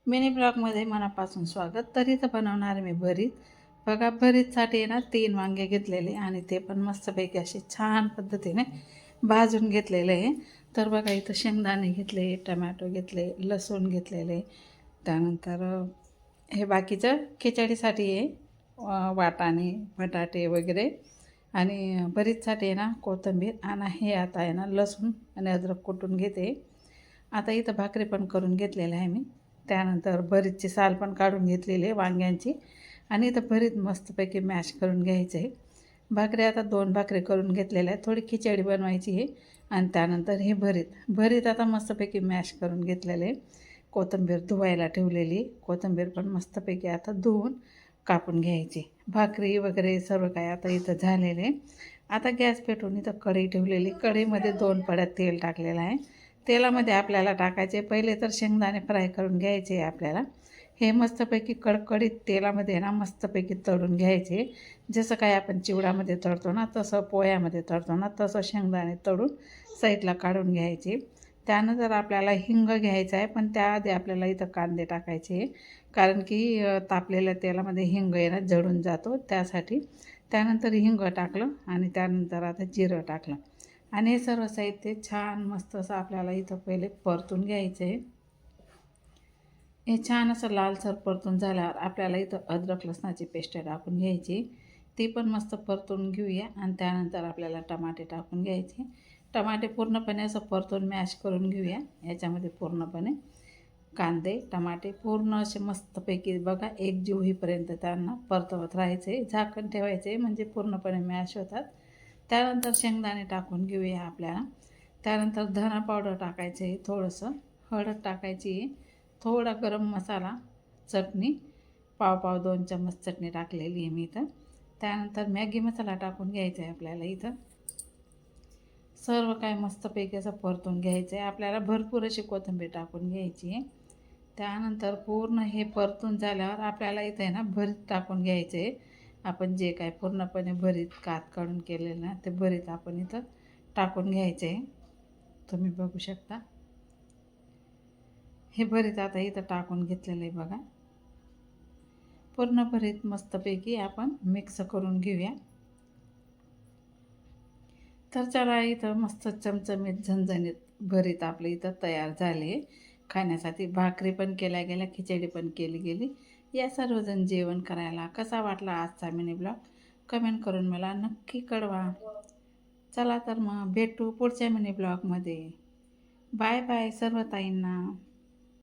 Mini ब्लॉगमध्ये मनापासून स्वागत. तर इथं बनवणार आहे मी भरीत. बघा, भरीतसाठी ना 3 वांगे घेतलेले आणि ते पण मस्तपैकी असे छान पद्धतीने भाजून घेतलेले आहे. तर बघा, इथं शेंगदाणे घेतले, टमॅटो घेतले, लसूण घेतलेले, त्यानंतर हे बाकीचं खिचडीसाठी आहे, वाटाणे, बटाटे वगैरे, आणि भरीतसाठी आहे ना कोथिंबीर, आणि हे आता आहे ना लसूण आणि अद्रक कुटून घेते. आता इथं भाकरी पण करून घेतलेलं आहे मी. त्यानंतर भरीतची साल पण काढून घेतलेली आहे वांग्यांची, आणि इथं भरीत मस्तपैकी मॅश करून घ्यायचं आहे. भाकरी आता 2 भाकरी करून घेतलेल्या आहेत. थोडी खिचडी बनवायची आहे आणि त्यानंतर हे भरीत आता मस्तपैकी मॅश करून घेतलेलं आहे. कोथिंबीर धुवायला ठेवलेली, कोथिंबीर पण मस्तपैकी आता धुवून कापून घ्यायची. भाकरी वगैरे सर्व काय आता इथं झालेले. आता गॅस पेटवून इथं कढई ठेवलेली. कढईमध्ये 2 पड्या तेल टाकलेलं आहे. तेलामध्ये आपल्याला टाकायचे, पहिले तर शेंगदाणे फ्राय करून घ्यायचे आहे आपल्याला. हे मस्तपैकी कडकडीत तेलामध्ये ना मस्तपैकी तळून घ्यायचे. जसं काय आपण चिवड्यामध्ये तळतो ना, तसं पोह्यामध्ये तळतो ना, तसं शेंगदाणे तळून साईडला काढून घ्यायचे. त्यानंतर आपल्याला हिंग घ्यायचा आहे, पण त्याआधी आपल्याला इथं कांदे टाकायचे, कारण की तापलेल्या तेलामध्ये हिंग आहे ना जळून जातो, त्यासाठी. त्यानंतर हिंग टाकलं आणि त्यानंतर आता जिरं टाकलं, आणि हे सर्व साहित्य छान मस्त असं आपल्याला इथं पहिले परतून घ्यायचं आहे. हे छान असं लालसर परतून झाल्यावर आपल्याला इथं अद्रक लसणाची पेस्ट टाकून घ्यायची, ती पण मस्त परतून घेऊया. आणि त्यानंतर आपल्याला टमाटे टाकून घ्यायचे. टमाटे पूर्णपणे असं परतून मॅश करून घेऊया. याच्यामध्ये पूर्णपणे कांदे टमाटे पूर्ण असे मस्तपैकी बघा एकजीव होईपर्यंत त्यांना परतवत राहायचे, झाकण ठेवायचे, म्हणजे पूर्णपणे मॅश होतात. त्यानंतर शेंगदाणे टाकून घेऊया आपल्याला. त्यानंतर धना पावडर टाकायचे आहे, थोडंसं हळद टाकायची आहे, थोडा गरम मसाला, चटणी, पाव 2 चम्मच चटणी टाकलेली आहे मी इथं. त्यानंतर मॅगी मसाला टाकून घ्यायचा आहे आपल्याला इथं. सर्व काय मस्तपैकी असं परतून घ्यायचं आहे. आपल्याला भरपूर अशी कोथिंबीर टाकून घ्यायची आहे. त्यानंतर पूर्ण हे परतून झाल्यावर आपल्याला इथे आहे ना भरीत टाकून घ्यायचं आहे. आपण जे काय पूर्णपणे भरीत कात काढून केलेलं ना, ते भरीत आपण इथं टाकून घ्यायचं आहे. तुम्ही बघू शकता हे भरीत आता इथं टाकून घेतलेलं आहे बघा. पूर्ण भरीत मस्तपैकी आपण मिक्स करून घेऊया. तर चला, इथं मस्त चमचमीत झणझणीत भरीत आपलं इथं तयार झाले खाण्यासाठी. भाकरी पण केल्या गेल्या, खिचडी पण केली गेली. या सर्वजण जेवण करायला. कसा वाटला आजचा मिनी ब्लॉग कमेंट करून मला नक्की कळवा. चला तर मग भेटू पुढच्या मिनी ब्लॉगमध्ये. बाय बाय सर्व ताईंना.